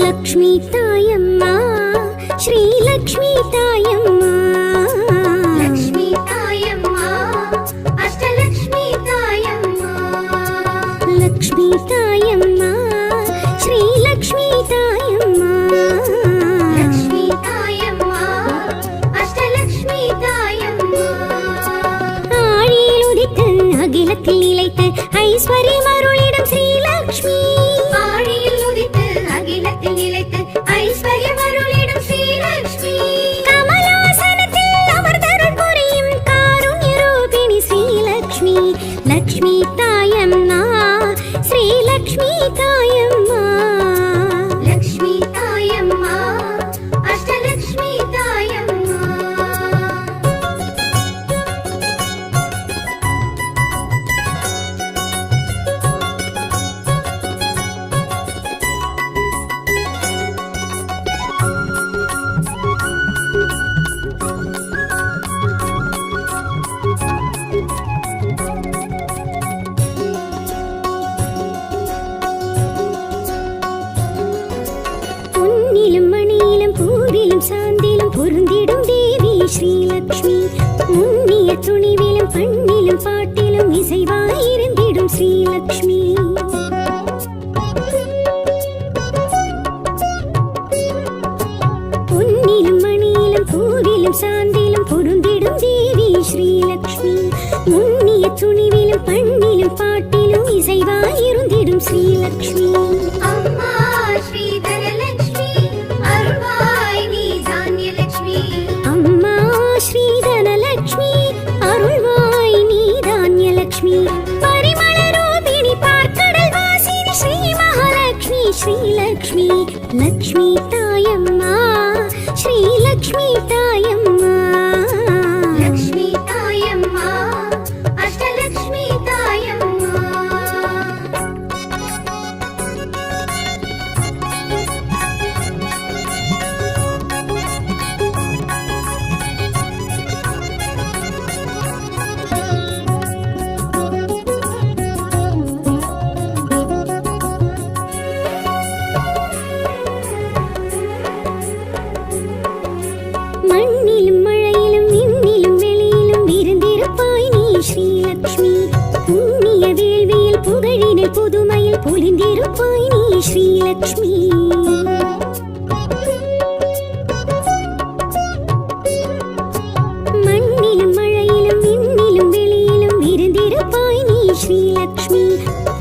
లక్ష్మీ తాయమ్మా శ్రీ లక్ష్మీ తాయమ్మా లక్ష్మీ తాయమ్మా అష్టలక్ష్మీ తాయమ్మా లక్ష్మీ తాయమ్మా శ్రీ లక్ష్మీ తాయమ్మా లక్ష్మీ తాయమ్మా అష్టలక్ష్మీ తాయమ్మా ஆழியில் உதித்து அகிலத்தில் நிலைத்து ஐஸ்வர்யம் அருளிடும் ஸ்ரீலக்ஷ்மி ஆழியில் உதித்து அகிலத்தில் நிலைத்து ஐஸ்வர்யம் அருளிடும் ஸ்ரீலக்ஷ்மி கமலாசனத்தில் அமர்ந்தருள் புரியும் காருண்ய ரூபிணி ஸ்ரீலக்ஷ்மி லக்ஷ்மி தாயம்மா ஸ்ரீலக்ஷ்மி தாயம்மா லக்ஷ்மி தாயம்மா அஷ்டலக்ஷ்மி தாயம்மா பொன்னிலும் மணியிலும் பூவிலும் சாந்திலும் பொருந்திடும் தேவி ஸ்ரீலக்ஷ்மி முன்னிய துணிவிலும் பண்ணிலும் பாட்டிலும் இசைவாயிருந்திடும் ஸ்ரீலக்ஷ்மி பொன்னிலும் மணியிலும் பூவிலும் சாந்திலும் பொருந்திடும் தேவி ஸ்ரீலக்ஷ்மி முன்னிய துணிவிலும் பண்ணிலும் பாட்டிலும் இசைவாயிருந்திடும் ஸ்ரீலக்ஷ்மி அம்மா ஸ்ரீதரலக்ஷ்மி அருள்வாய் நீ தானியலக்ஷ்மி அம்மா ஸ்ரீதனலக்ஷ்மி அருள்வாய் நீ தானியலக்ஷ்மி பரிமள ரூபிணி பார்க்கடல் வாசினி ஸ்ரீ மகாலக்ஷ்மி ஸ்ரீலக்ஷ்மி லக்ஷ்மி தாயம்மா ஸ்ரீலக்ஷ்மி தாயம்மா லக்ஷ்மி தாயம்மா அஷ்டலக்ஷ்மி தாயம்மா மண்ணிலும் மழையிலும் விண்ணிலும் வெளியிலும் இருந்திருப்பாய் நீ ஸ்ரீலக்ஷ்மி புண்ணிய வேள்வியில் புகழினில் புதுமையில் பொலிந்திருப்பாய் நீ ஸ்ரீலக்ஷ்மி மண்ணிலும் மழையிலும் விண்ணிலும் வெளியிலும் இருந்திருப்பாய் நீ ஸ்ரீலக்ஷ்மி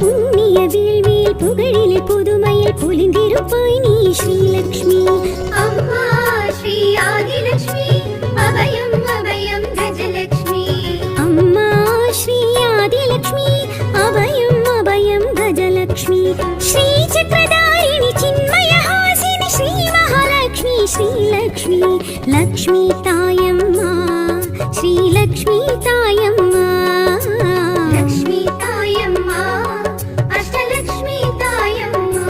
புண்ணிய வேள்வியில் புகழினில் புதுமையில் பொலிந்திருப்பாய் நீ ஸ்ரீலக்ஷ்மி அம்மா ஸ்ரீ ஆதிலக்ஷ்மி அபயம் அபயம் கஜலக்ஷ்மி அம்மா ஸ்ரீ ஆதிலக்ஷ்மி அபயம் அபயம் கஜலக்ஷ்மி ஸ்ரீ சக்கரதாரிணி சின்மயஹாசினி ஸ்ரீ மகாலக்ஷ்மி ஸ்ரீலக்ஷ்மி லக்ஷ்மி தாயம்மா ஸ்ரீலக்ஷ்மி தாயம்மா லக்ஷ்மி தாயம்மா அஷ்டலக்ஷ்மி தாயம்மா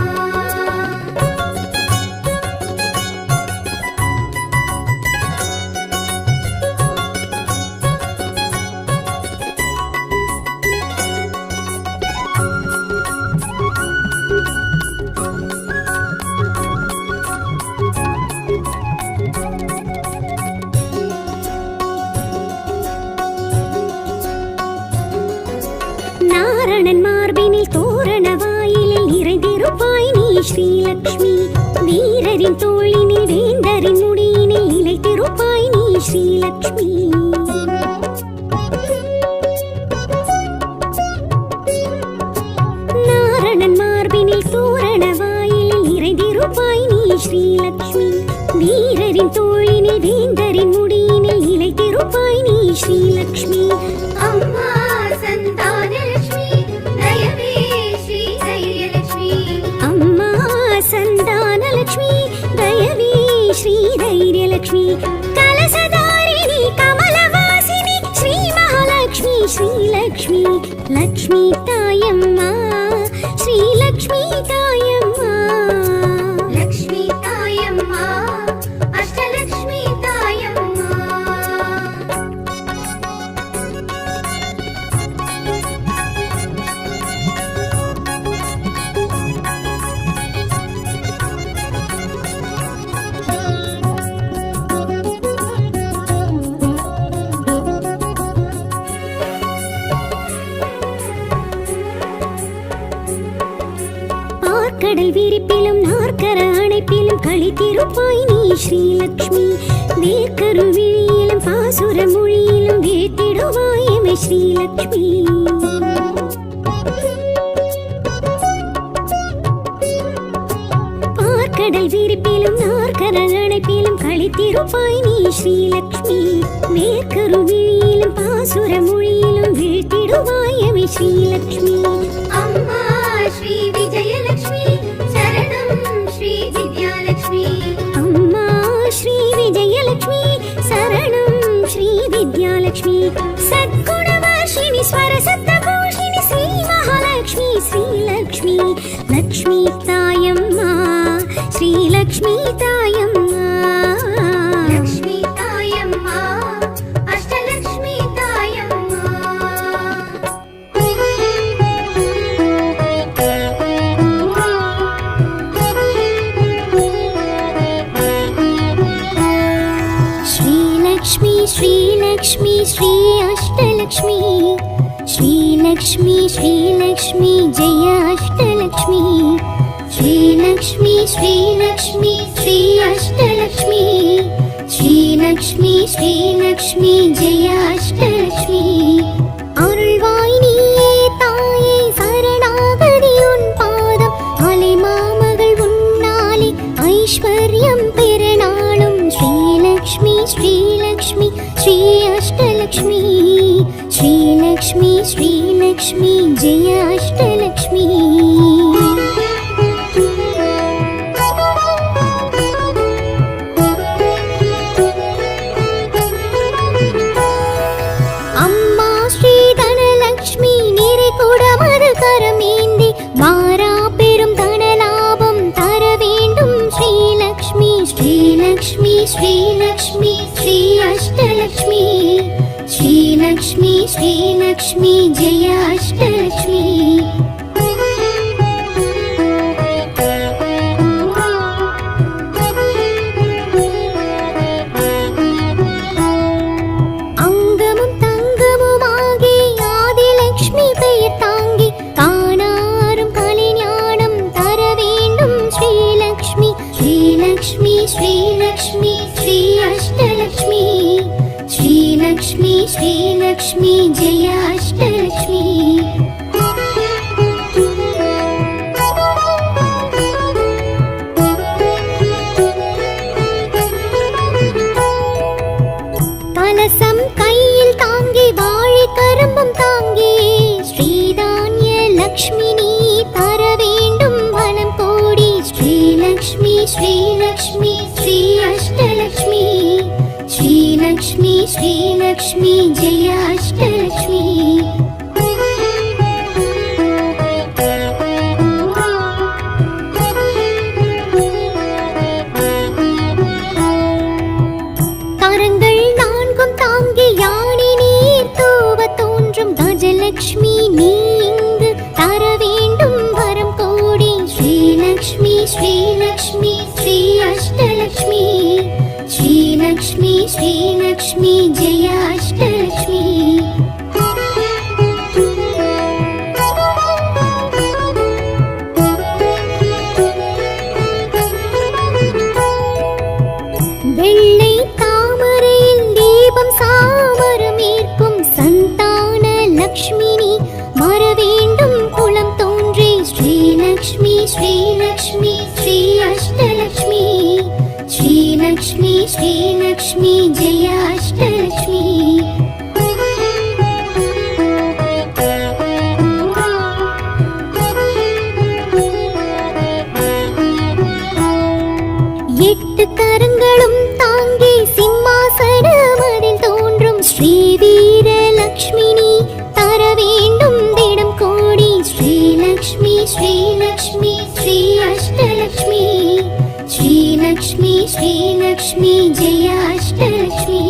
நாரணன் மார்பினில் தோரண வாயிலில் நிறைந்திருப்பாய் நீ ஸ்ரீலக்ஷ்மி வீரரின் தோளினில் வேந்தரின் முடியினில் நிலைத்திருப்பாய் நீ ஸ்ரீலக்ஷ்மி நாரணன் மார்பினில் தோரண வாயிலில் நிறைந்திருப்பாய் நீ ஸ்ரீலக்ஷ்மி வீரரின் தோளினில் வேந்தரின் முடியினில் நிலைத்திருப்பாய் நீ ஸ்ரீலக்ஷ்மி அம்மா சந்தானலக்ஷ்மி தயவே ஸ்ரீ தைரியலக்ஷ்மி அம்மா சந்தானலக்ஷ்மி தயவே ஸ்ரீ தைரியலக்ஷ்மி கலசதாரிணி கமலவாசினி ஸ்ரீ மகாலக்ஷ்மி ஸ்ரீலக்ஷ்மி லக்ஷ்மி தாயம்மா ஸ்ரீலக்ஷ்மி தாயம்மா லக்ஷ்மி தாயம்மா அஷ்டலக்ஷ்மி தாயம்மா பார்க்கடல் விரிப்பிலும் நாற்கர அணைப்பிலும் களித்திருப்பாய் நீ ஸ்ரீலக்ஷ்மி. வேர்க்கரு விழியிலும் பாசுர மொழியிலும் வேட்டிடுவாய் எமை ஸ்ரீலக்ஷ்மி. பார்க்கடல் விரிப்பிலும் நாற்கர அணைப்பிலும் களித்திருப்பாய் நீ ஸ்ரீலக்ஷ்மி. வேர்க்கரு விழியிலும் பாசுர மொழியிலும் வீழ்த்திடுவாய் எமை ஸ்ரீலக்ஷ்மி. அம்மா ஸ்ரீ விஜயலட்சுமி சரணம் ஸ்ரீ வித்யாலட்சுமி. அம்மா ஸ்ரீ விஜயலட்சுமி சரணம் ஸ்ரீ வித்யாலட்சுமி. சத்குணவாசினி ஸ்வரசப்தபூஷிணி ஸ்ரீ மகாலட்சுமி ஸ்ரீலக்ஷ்மி. லக்ஷ்மி தாயம்மா ஸ்ரீலக்ஷ்மி தாயம்மா. லக்ஷ்மி தாயம்மா அஷ்டலக்ஷ்மி தாயம்மா. श्रीलक्ष्मी श्रीलक्ष्मी श्री अष्टलक्ष्मी. श्रीलक्ष्मी श्रीलक्ष्मी जय अष्टलक्ष्मी. श्रीलक्ष्मी श्रीलक्ष्मी श्री अष्टलक्ष्मी. श्रीलक्ष्मी श्रीलक्ष्मी जय अष्टलक्ष्मी. அருள்வாய் நீயே தாயே சரணாகதி உன் பாதம். அலை மாமகள் உன்னாலே ஐஸ்வர்யம் பெறநாளும். श्रीलक्ष्मी श्रीलक्ष्मी श्री अष्टलक्ष्मी. श्रीलक्ष्मी श्रीलक्ष्मी जय अष्टलक्ष्मी. அம்மா ஸ்ரீ தனலக்ஷ்மி நிறை குடமது கரமேந்தி மாறா பெரும் தனலாபம் தர வேண்டும். ஸ்ரீலக்ஷ்மி ஸ்ரீலக்ஷ்மி ஸ்ரீலக்ஷ்மி ஸ்ரீ அஷ்டலக்ஷ்மி. ஸ்ரீலக்ஷ்மி ஸ்ரீலக்ஷ்மி ஜெய அஷ்டலக்ஷ்மி. அங்கமும் தங்கமுமாகி ஆதிலக்ஷ்மி பெயர் தாங்கி காணாரும் கலைஞானம் தர வேண்டும். ஸ்ரீலக்ஷ்மி ஸ்ரீலக்ஷ்மி ஸ்ரீலக்ஷ்மி ஸ்ரீ அஷ்டலக்ஷ்மி. ஸ்ரீலக்ஷ்மி ஸ்ரீலக்ஷ்மி ஜெய அஷ்டலக்ஷ்மி. கலசம் கையில் தாங்கி வாழை கரும்பும் தாங்கி ஸ்ரீதான்ய லக்ஷ்மி நீ தர வேண்டும் வனம் கோடி. ஸ்ரீலக்ஷ்மி ஸ்ரீலக்ஷ்மி ஸ்ரீ அஷ்டலக்ஷ்மி. ஸ்ரீலக்ஷ்மி ஸ்ரீலக்ஷ்மி ஜெய அஷ்டலக்ஷ்மி. கரங்கள் நான்கும் தாங்கி யானை நீர் தூவ தோன்றும் கஜலக்ஷ்மி நீ இங்கு தர வேண்டும் வரம் கோடி. ஸ்ரீலக்ஷ்மி ஸ்ரீலக்ஷ்மி ஸ்ரீ அஷ்டலக்ஷ்மி. ஸ்ரீலக்ஷ்மி ஸ்ரீலக்ஷ்மி ஜெய அஷ்டலக்ஷ்மி. வெள்ளை தாமரையில் தீபம் சாமரம் ஏற்கும் சந்தான லக்ஷ்மினி மற வேண்டும் குலம் தோன்றி. ஸ்ரீலக்ஷ்மி ஸ்ரீலக்ஷ்மி ஸ்ரீ அஷ்டலக்ஷ்மி. ஸ்ரீலக்ஷ்மி ஸ்ரீலக்ஷ்மி ஜெய அஷ்டலக்ஷ்மி. எட்டு கரங்களும் தாங்கி சிம்மாசனமதில் தோன்றும் ஸ்ரீ வீரலக்ஷ்மினி தர வேண்டும் திடம் கோடி. ஸ்ரீலக்ஷ்மி ஸ்ரீலக்ஷ்மி ஸ்ரீ அஷ்டலக்ஷ்மி. ஸ்ரீலக்ஷ்மி ஸ்ரீலக்ஷ்மி ஜெய அஷ்டலக்ஷ்மி.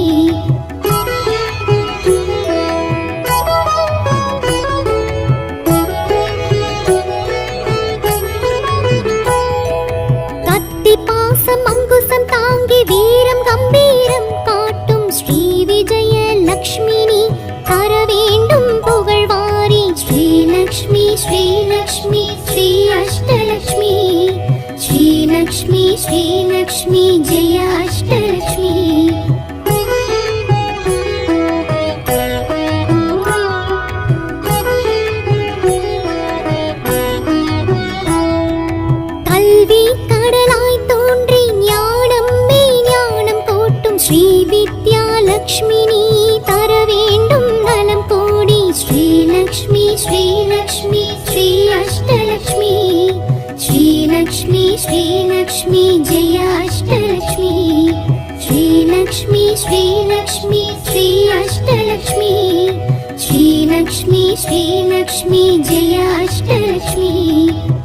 श्रीलक्ष्मी श्री अष्टलक्ष्मी श्रीलक्ष्मी श्रीलक्ष्मी जय अष्टलक्ष्मी श्रीलक्ष्मी श्रीलक्ष्मी श्री अष्टलक्ष्मी श्रीलक्ष्मी श्रीलक्ष्मी जय अष्टलक्ष्मी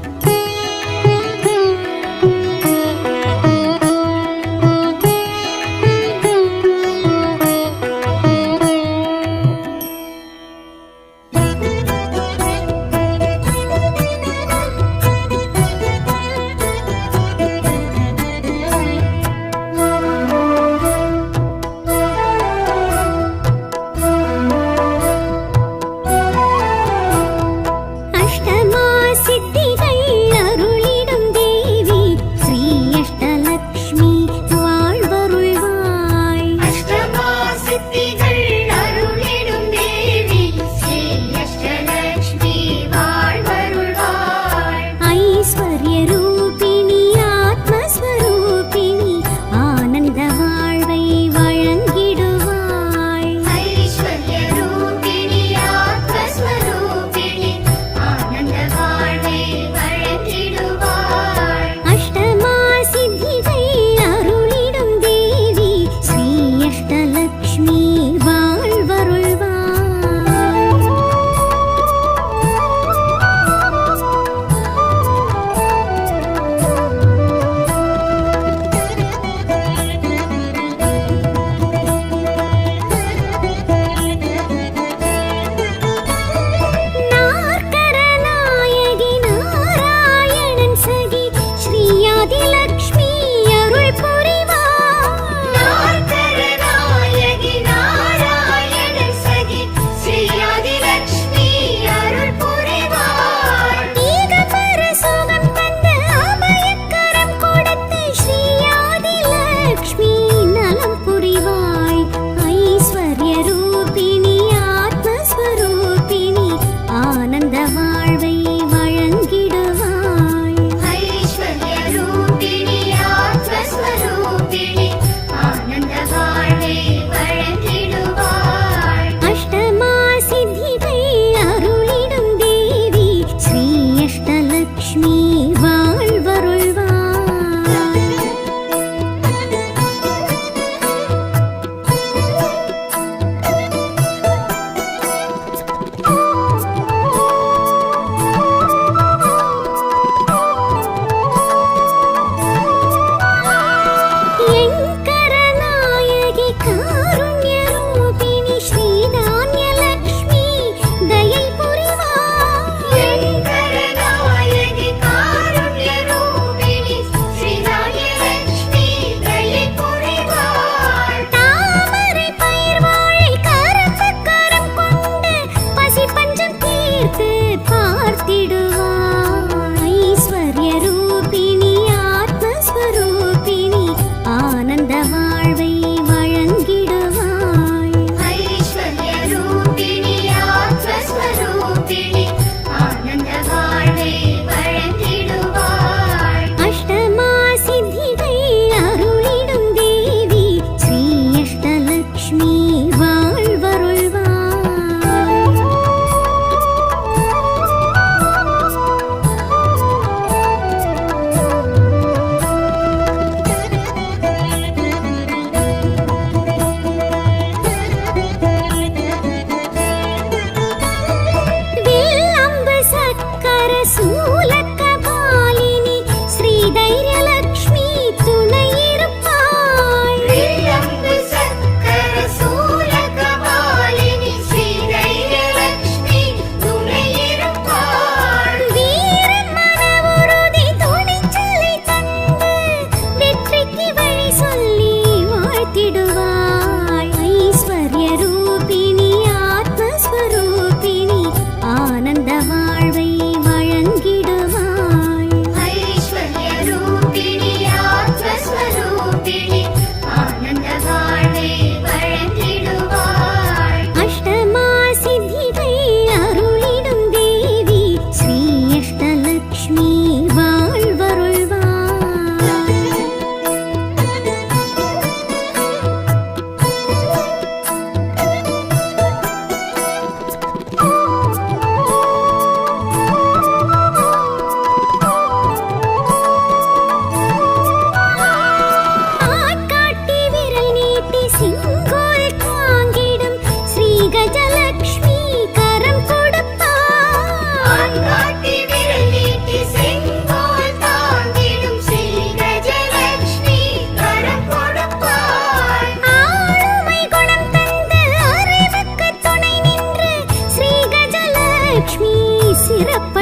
வாழ்வை வழங்கிட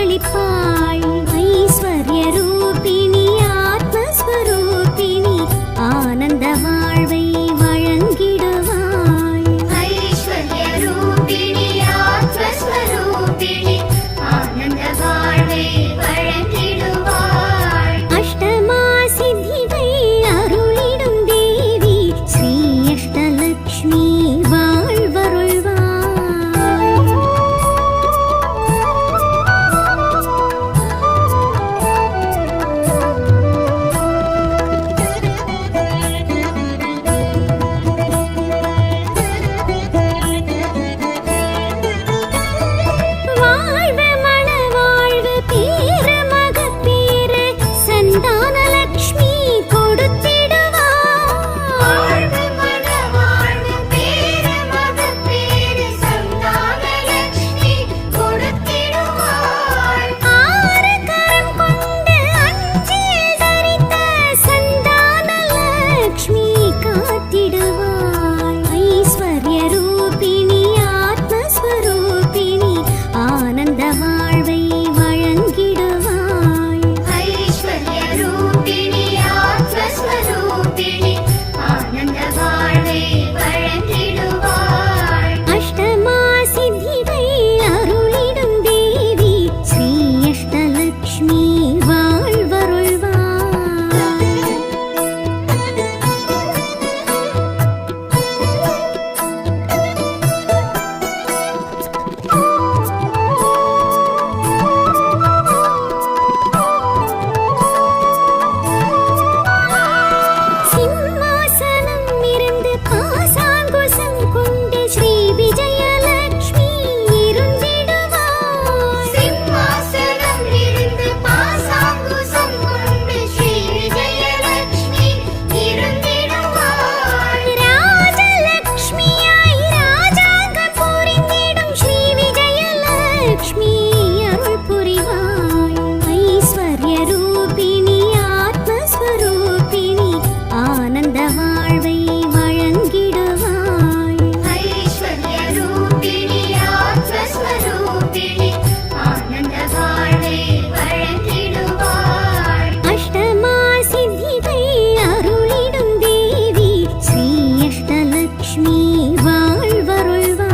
அருளளிப்பாள். ஐஸ்வர்ய ரூபிணி ஆத்மஸ்வரூபிணி ஆனந்த வாழ்வை வழங்கிடுவாள். ஐஸ்வர்ய ரூபிணி ஆத்மஸ்வரூபிணி ஆனந்த வாழ்வை வழங்கிடுவாள். அஷ்டமா சித்திகள் அருளிடும் தேவி ஸ்ரீ அஷ்டலக்ஷ்மி வாழ்வருள்வாள். வாழ்வு மணவாழ்வு பேரு மகப்பேறு சந்தானலக்ஷ்மி கொடுத்திடுவாள். வாழ்வு மணவாழ்வு பேரு மகப்பேறு சந்தானலக்ஷ்மி கொடுத்திடுவாள். ஆறு கரம் கொண்டு அஞ்சில் தரித்த சந்தானலக்ஷ்மி காத்திடுவாள். ஐஸ்வர்ய ரூபிணி ஆத்மஸ்வரூபிணி ஆனந்த வாழ்வை வழங்கிடுவாள். ஐஸ்வர்ய ரூபிணி ஆத்மஸ்வரூபிணி ஆனந்த வாழ்வை வழங்கிடுவாள். அஷ்டமா சித்திகள் அருளிடும் தேவி ஸ்ரீ அஷ்டலக்ஷ்மி வாழ்வருள்வாள். சிம்மாசனம் இருந்து பாசாங்குசம் கொண்டு ஸ்ரீ விஜயலக்ஷ்மி இருந்திடுவாள். சிம்மாசனம் இருந்து பாசாங்குசம் கொண்டு ஸ்ரீ விஜயலக்ஷ்மி இருந்திடுவாள். ராஜலக்ஷ்மியாய் ராஜாங்கம் புரிந்திடும் ஸ்ரீ விஜயலக்ஷ்மி அருள் புரிவாள். ஐஸ்வர்ய ரூபிணி ஆத்மஸ்வரூபிணி ஆனந்த வாழ்வை வழங்கிடுவாள். ஐஸ்வர்ய ரூபிணி ஆத்மஸ்வரூபிணி ஆனந்த வாழ்வை வழங்கிடுவாள். அஷ்டமா சித்திகள் அருளிடும் தேவி ஸ்ரீ அஷ்டலக்ஷ்மி வாழ்வருள்வாள்.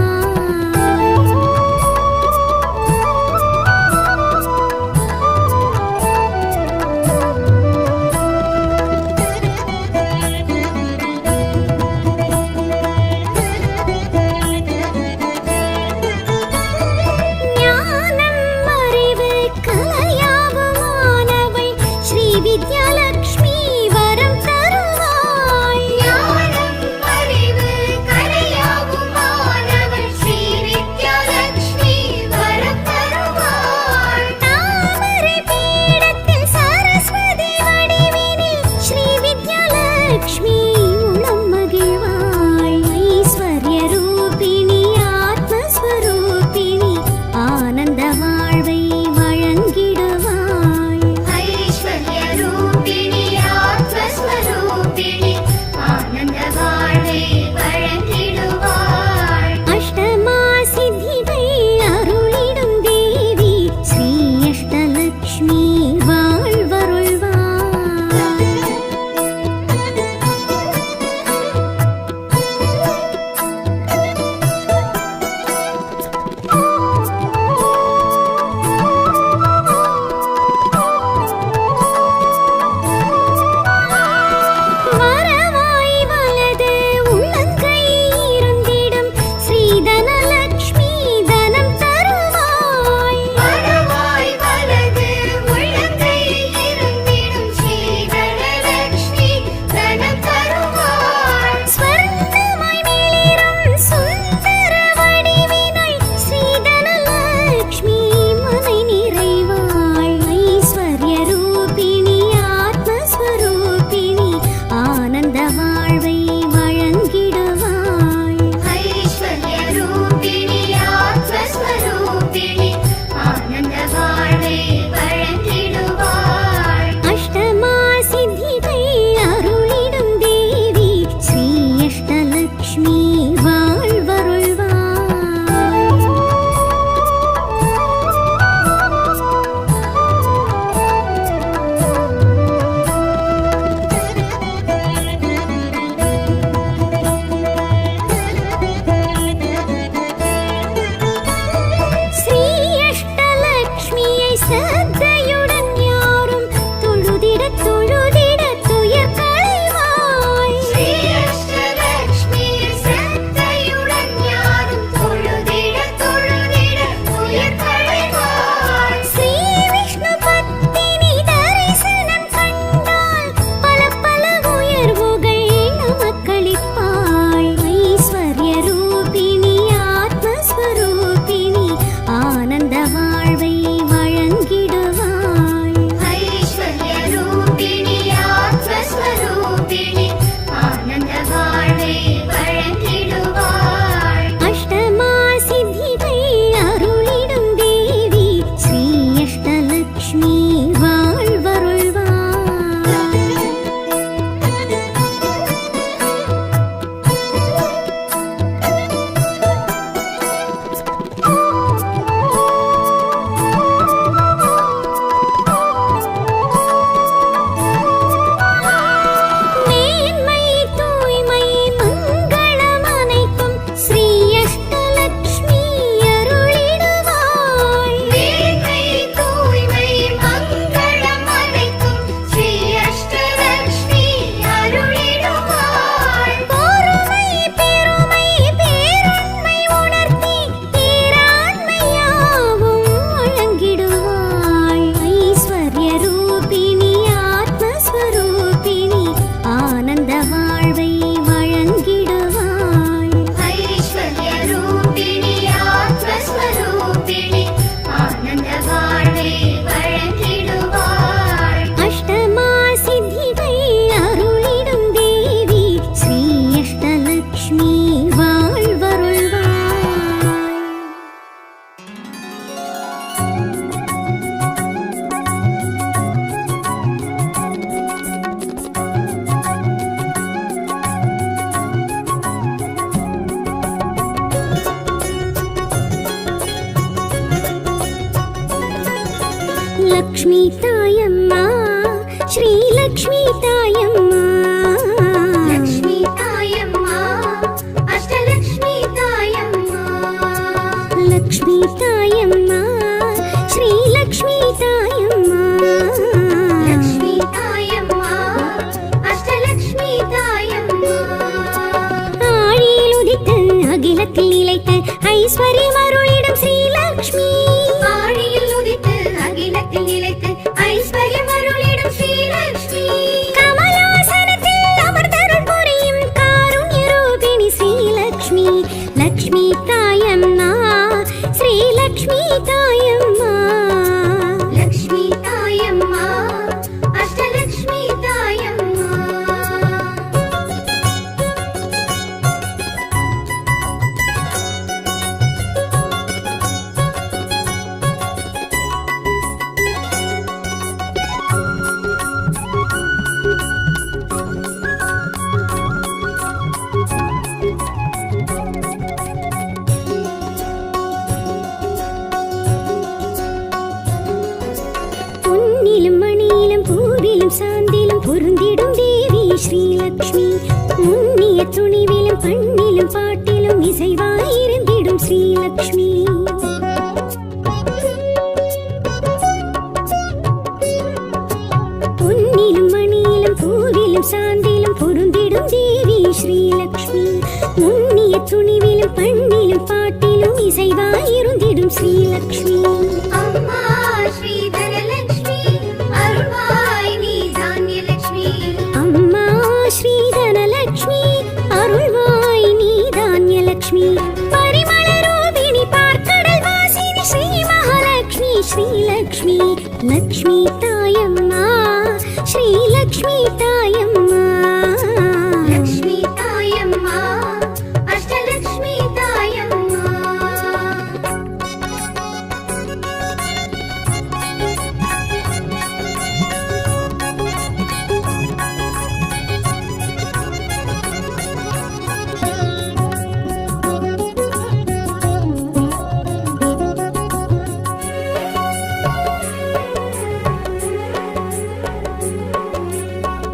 லக்ஷ்மி தாயம்மா ஸ்ரீ லக்ஷ்மி தாயம்மா லக்ஷ்மி தாயம்மா அஷ்டலக்ஷ்மி தாயம்மா லக்ஷ்மி தாயம்மா ஸ்ரீ லக்ஷ்மி தாயம்மா லக்ஷ்மி தாயம்மா அஷ்டலக்ஷ்மி தாயம்மா ஆழியில் உதித்து அகிலத்தில் நிலைத்து ஐஸ்வர்யம் அருளிடும் ஸ்ரீ லக்ஷ்மி ஆழியில் உதித்து அகிலத்தில் நிலைத்து ஐஸ்வர்யம் அருளிடும் ஸ்ரீலக்ஷ்மி கமலாசனத்தில் அமர்ந்தருள் புரியும் காருண்ய ரூபிணி ஸ்ரீ லக்ஷ்மி லக்ஷ்மி தாயம்மா ஸ்ரீ லக்ஷ்மி தாயம்மா லக்ஷ்மி தாயம்மா அஷ்டலக்ஷ்மி தாயம்மா பொன்னிலும் மணியிலும் பூவிலும் சாந்திலும் பொருந்திடும் தேவி ஸ்ரீ லக்ஷ்மி முன்னிய துணிவிலும் பண்ணிலும் பாட்டிலும் இசைவாயிருந்திடும் ஸ்ரீ லக்ஷ்மி பொன்னிலும் மணியிலும் பூவிலும் சாந்திலும் பொருந்திடும் தேவி ஸ்ரீ லக்ஷ்மி முன்னிய துணிவிலும் பண்ணிலும் பாட்டிலும் இசைவாயிருந்திடும் ஸ்ரீ லக்ஷ்மி அம்மா ஸ்ரீ தனலக்ஷ்மி அருள்வாய் நீ தானியலக்ஷ்மி அம்மா ஸ்ரீ தனலக்ஷ்மி அருள்வாய் நீ தானியலக்ஷ்மி பரிமள ரூபிணி பார்க்கடல் வாசினி ஸ்ரீ மகாலக்ஷ்மி ஸ்ரீ லக்ஷ்மி லக்ஷ்மி தாயம்மா ஸ்ரீ லக்ஷ்மி தாயம்மா லக்ஷ்மி தாயம்மா அஷ்டலக்ஷ்மி தாயம்மா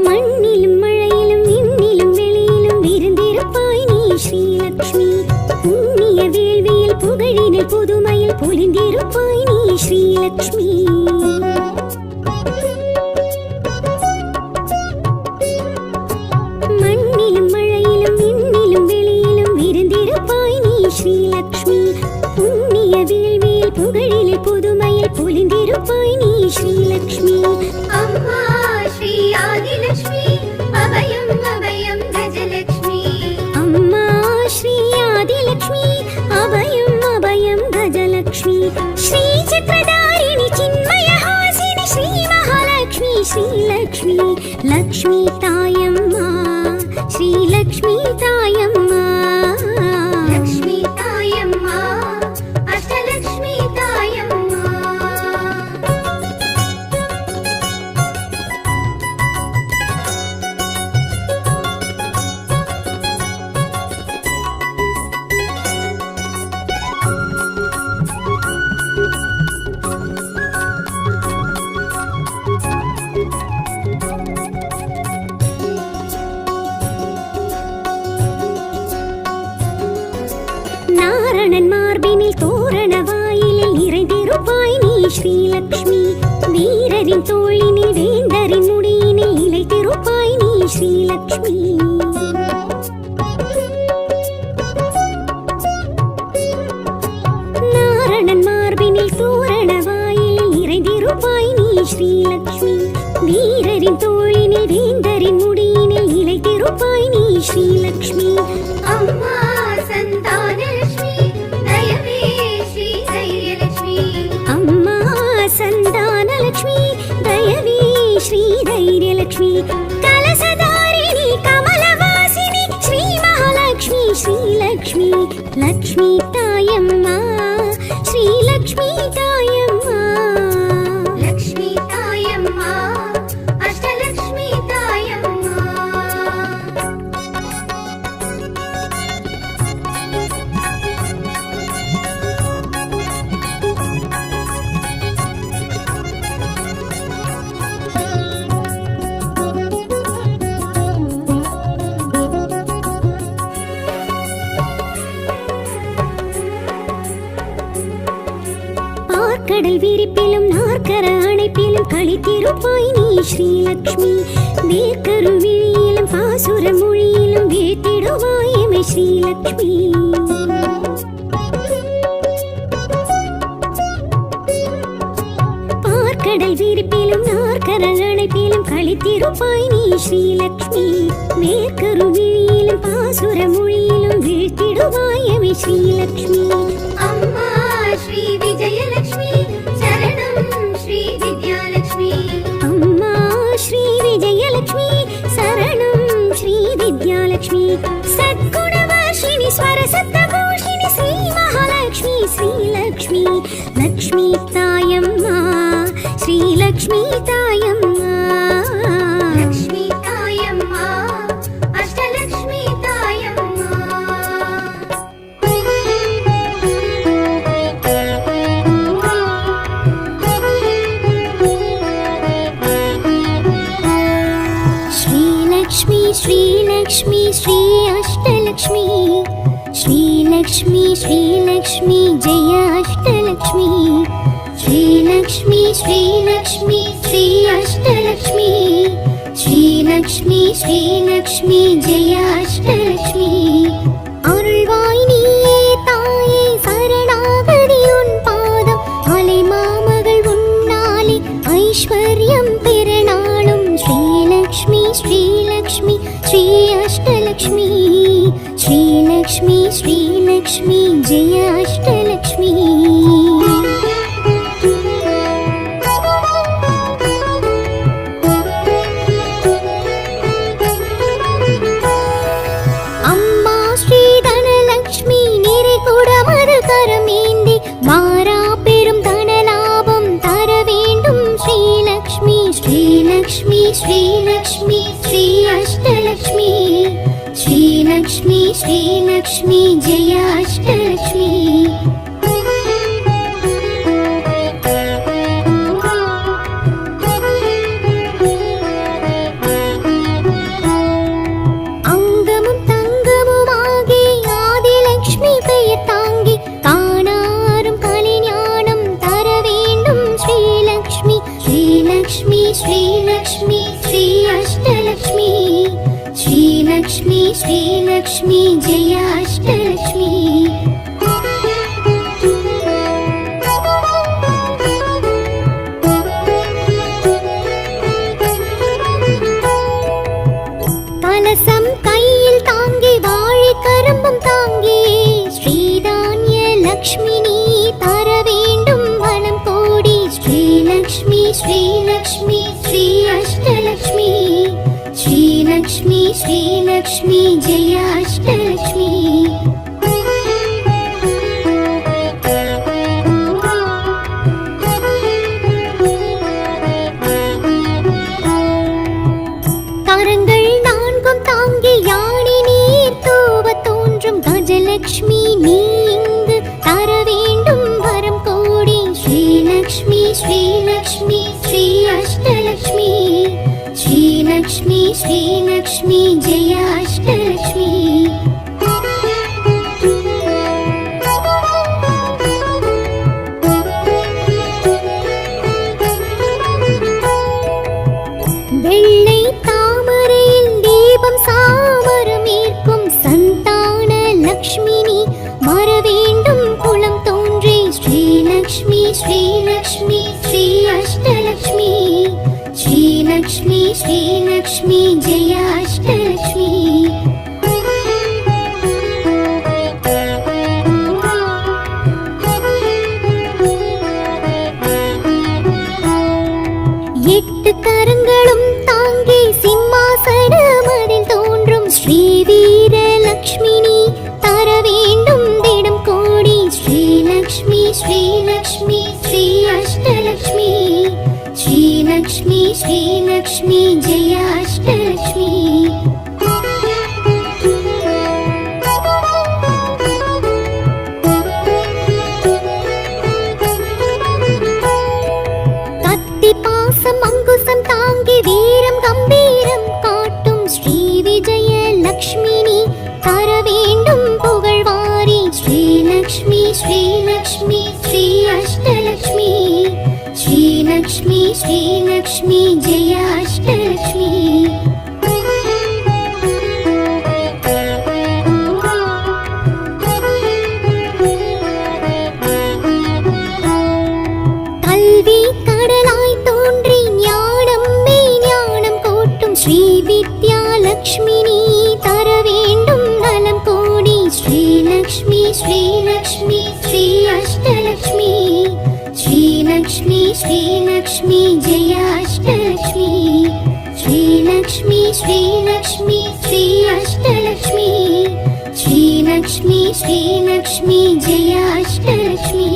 மண்ணிலும் மழையிலும் விண்ணிலும் வெளியிலும் இருந்திருப்பாய் நீ ஸ்ரீ லக்ஷ்மி புண்ணிய வேள்வியில் புகழினில் புதுமையில் பொலிந்திருப்பாய் நீ ஸ்ரீ லக்ஷ்மி மண்ணிலும் மழையிலும் விண்ணிலும் வெளியிலும் இருந்திருப்பாய் நீ ஸ்ரீ லக்ஷ்மி புண்ணிய வேள்வியில் புகழினில் புதுமையில் பொலிந்திருப்பாய் நீ ஸ்ரீ லக்ஷ்மி அம்மா ஸ்ரீ ஆதிலக்ஷ்மி அபயம் அபயம் கஜலக்ஷ்மி அம்மா ஸ்ரீ ஆதிலக்ஷ்மி அபயம் அபயம் கஜலக்ஷ்மி ஸ்ரீ சித்ரதாரிணி சின்மயஹாசினி ஸ்ரீ மகாலக்ஷ்மி ஸ்ரீ லக்ஷ்மி லக்ஷ்மி தாயம்மா ஸ்ரீ லக்ஷ்மி தாயம்மா லக்ஷ்மி தாயம்மா அஷ்டலக்ஷ்மி தாயம்மா நாரணன் மார்பினில் தோரண வாயிலில் நிறைந்திருப்பாய் நீ ஸ்ரீ லக்ஷ்மி வீரரின் தோளினில் வேந்தரின் முடியினில் இளைத்திருப்பாய் நீ ஸ்ரீ லக்ஷ்மி நாரணன் மார்பினில் தோரண வாயிலில் நிறைந்திருப்பாய் நீ ஸ்ரீ லக்ஷ்மி வீரரின் தோளினில் வேந்தரின் முடியினில் இளைத்திருப்பாய் நீ ஸ்ரீ லக்ஷ்மி அம்மா சந்தானலக்ஷ்மி தயவே ஸ்ரீ தைரியலக்ஷ்மி அம்மா சந்தானலக்ஷ்மி தயவே ஸ்ரீ தைரியலக்ஷ்மி கலசதாரிணி கமலவாசினி ஸ்ரீ மகாலக்ஷ்மி ஸ்ரீ லக்ஷ்மி லக்ஷ்மி தாயம்மா ஸ்ரீ லக்ஷ்மி தாயம்மா லக்ஷ்மி தாயம்மா அஷ்டலக்ஷ்மி தாயம்மா விழியிலும் நாற்கர அணைப்பிலும் களித்திருப்பாய் நீ ஸ்ரீலக்ஷ்மி. வேர்க்கரு விழியிலும் பாசுர மொழியிலும் வீழ்த்திடுவாய் எமை ஸ்ரீலக்ஷ்மி. பார்க்கடல் விரிப்பிலும் நாற்கர அணைப்பிலும் களித்திருப்பாய் நீ ஸ்ரீலக்ஷ்மி. வேர்க்கரு விழியிலும் பாசுர மொழியிலும் வீழ்த்திடுவாய் எமை ஸ்ரீலக்ஷ்மி. அம்மா ஸ்ரீ விஜயலட்சுமி சரணம் ஸ்ரீ வித்யாலட்சுமி. அம்மா ஸ்ரீ விஜயலட்சுமி சரணம் ஸ்ரீ வித்யாலட்சுமி. சத்குணவாசினி ஸ்வரசப்தகோஷினி ஸ்ரீ மகாலட்சுமி ஸ்ரீலக்ஷ்மி. லக்ஷ்மி தாயம்மா ஸ்ரீலக்ஷ்மி தாயம்மா. லக்ஷ்மி தாயம்மா அஷ்டலக்ஷ்மி தாயம்மா. श्रीलक्ष्मी श्रीलक्ष्मी श्री अष्टलक्ष्मी. श्रीलक्ष्मी श्रीलक्ष्मी जय अष्टलक्ष्मी. श्रीलक्ष्मी श्रीलक्ष्मी श्री अष्टलक्ष्मी. श्रीलक्ष्मी श्रीलक्ष्मी जय अष्टलक्ष्मी. அருள்வாய் நீயே தாயே சரணாகதி உன் பாதம். அலை மாமகள் உன்னாலே ஐஸ்வர்யம் பெறநாளும். ஸ்ரீலக்ஷ்மி ஸ்ரீலக்ஷ்மி ஸ்ரீ அஷ்டலக்ஷ்மி. ஸ்ரீலக்ஷ்மி ஸ்ரீலக்ஷ்மி ஜெய அஷ்டலக்ஷ்மி. அம்மா ஸ்ரீ தனலக்ஷ்மி நிறை குடமது கரமேந்தி மாறா பெரும் தனலாபம் தர வேண்டும். ஸ்ரீலக்ஷ்மி ஸ்ரீலக்ஷ்மி ஸ்ரீலக்ஷ்மி ஸ்ரீ அஷ்டலக்ஷ்மி. ஸ்ரீலக்ஷ்மி ஸ்ரீலக்ஷ்மி ஜெய அஷ்டலக்ஷ்மி. அங்கமும் தங்கமுமாகி ஆதிலக்ஷ்மி பெயர் தாங்கி காணாரும் கலைஞானம் தர வேண்டும். ஸ்ரீலக்ஷ்மி ஸ்ரீலக்ஷ்மி ஸ்ரீலக்ஷ்மி ஸ்ரீ அஷ்டலக்ஷ்மி. ஸ்ரீலக்ஷ்மி ஸ்ரீலக்ஷ்மி ஜெய அஷ்டலக்ஷ்மி. கலசம் கையில் தாங்கி வாழை கரும்பும் தாங்கி ஸ்ரீதான்ய லக்ஷ்மி நீ தர வேண்டும் வனம் கோடி. ஸ்ரீலக்ஷ்மி ஸ்ரீலக்ஷ்மி ஸ்ரீ அஷ்டலக்ஷ்மி. ஸ்ரீலக்ஷ்மி ஸ்ரீலக்ஷ்மி ஜெய அஷ்டலக்ஷ்மி. கரங்கள் நான்கும் தாங்கி யானை நீர் தூவ தோன்றும் கஜலக்ஷ்மி நீ இங்கு தர வேண்டும் வரம் கோடி. ஸ்ரீலக்ஷ்மி ஸ்ரீலக்ஷ்மி ஸ்ரீ அஷ்டலக்ஷ்மி. ஸ்ரீலக்ஷ்மி ஸ்ரீலக்ஷ்மி ஜெய அஷ்டலக்ஷ்மி. வெள்ளை தாமரையில் தீபம் சாமரம் ஏற்கும் சந்தான லக்ஷ்மி நீ வர வேண்டும் குளம் தோன்றி. ஸ்ரீலக்ஷ்மி ஸ்ரீலக்ஷ்மி ஸ்ரீ அஷ்டலக்ஷ்மி. ஸ்ரீலக்ஷ்மி ஸ்ரீலக்ஷ்மி ஜெய அஷ்டலக்ஷ்மி. எட்டு கரங்களும் தாங்கி சிம்மாசனம் அதில் தோன்றும் ஸ்ரீவீர லக்ஷ்மி நீ தர வேண்டும் திடம் கோடி. ஸ்ரீலக்ஷ்மி ஸ்ரீலக்ஷ்மி ஸ்ரீ அஷ்டலக்ஷ்மி. ஸ்ரீலக்ஷ்மி ஸ்ரீலக்ஷ்மி ஜெய அஷ்டலக்ஷ்மி. கத்தி பாசம் அங்குசம் தாங்கி வீரம் கம்பீரம் காட்டும் ஸ்ரீ விஜய லக்ஷ்மி நீ தர வேண்டும் புகழ்வாரி. ஸ்ரீலக்ஷ்மி ஸ்ரீலக்ஷ்மி ஸ்ரீ அஷ்டலக்ஷ்மி. श्रीलक्ष्मी श्रीलक्ष्मी जय अष्टलक्ष्मी கல்வி கடலாய் தோன்றி ஞானம் மெய்ஞானம் கோட்டும் ஸ்ரீ வித்யாலக்ஷ்மி நீ தர வேண்டும் நலம் கோடி ஸ்ரீலக்ஷ்மி ஸ்ரீலக்ஷ்மி ஸ்ரீ அஷ்டலக்ஷ்மி श्रीलक्ष्मी श्रीलक्ष्मी जय अष्टलक्ष्मी श्रीलक्ष्मी श्रीलक्ष्मी श्री अष्टलक्ष्मी श्रीलक्ष्मी श्रीलक्ष्मी जय अष्टलक्ष्मी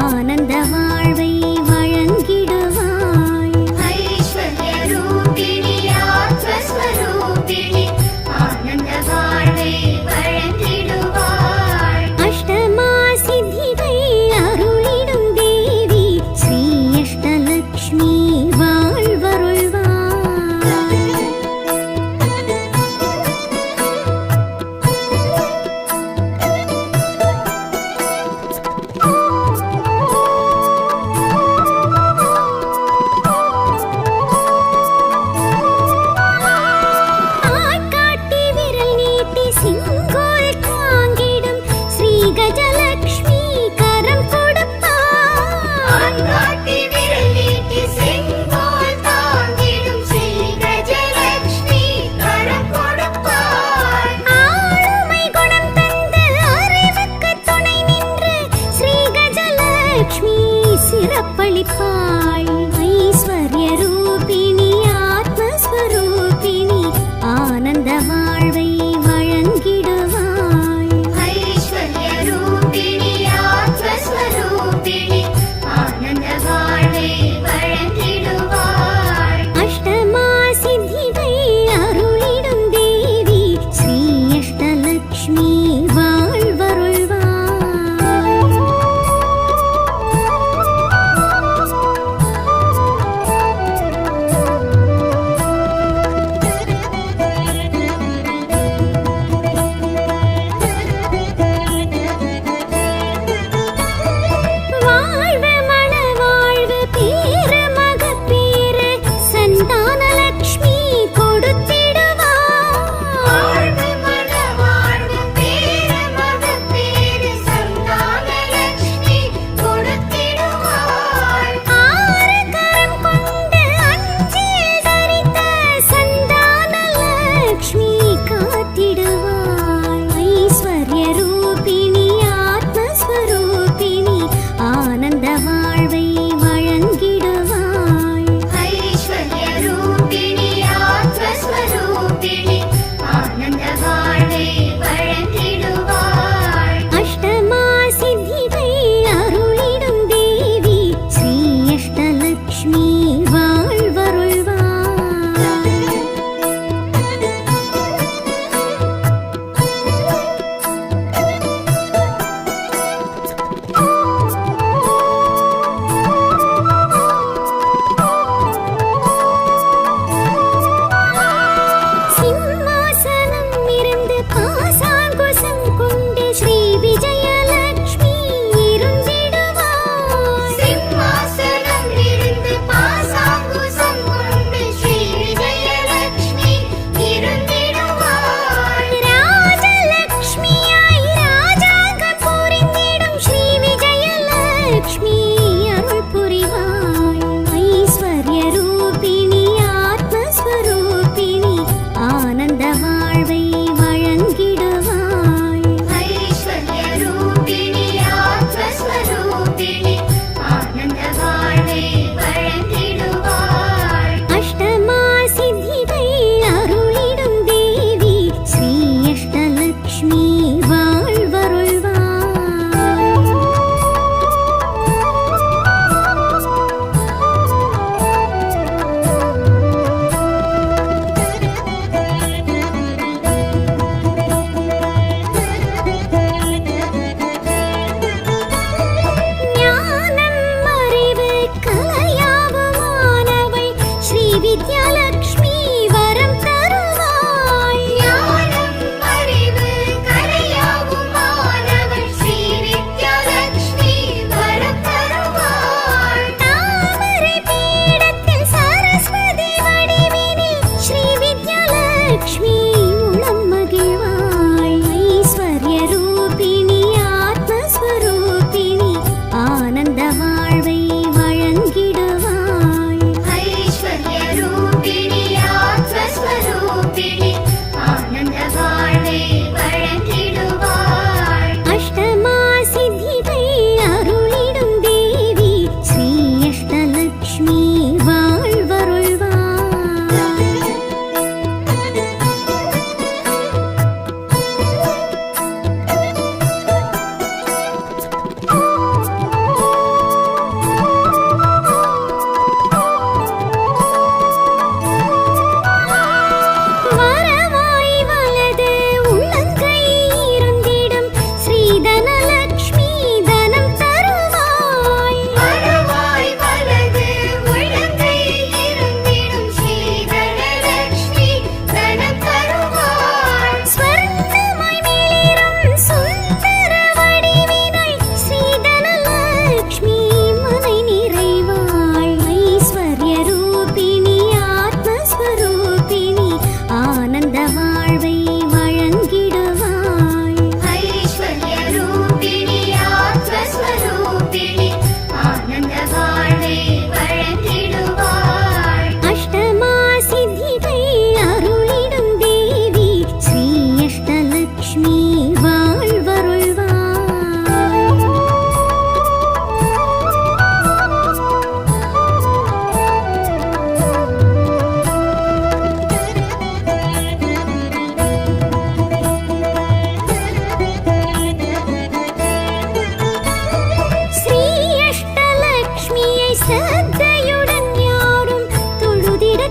ஆனந்த வாழ்வை வழங்கிடுவாய். ஐஸ்வர்ய ரூபி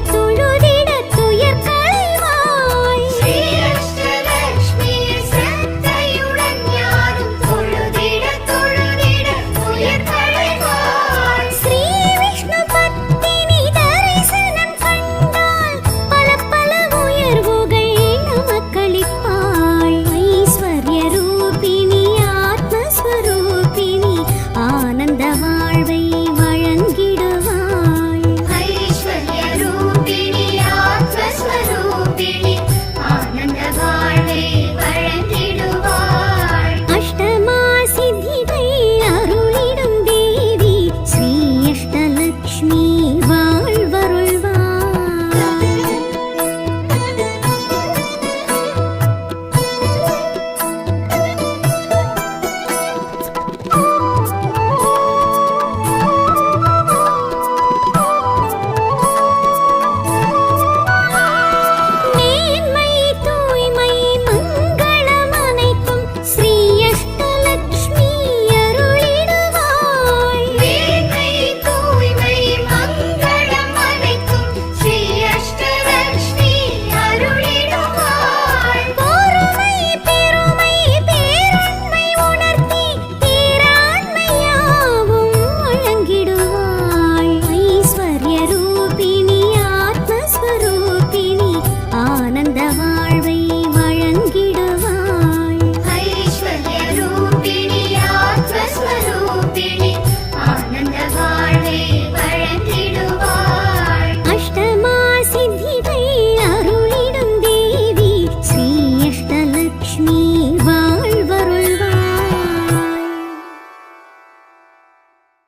தொழுது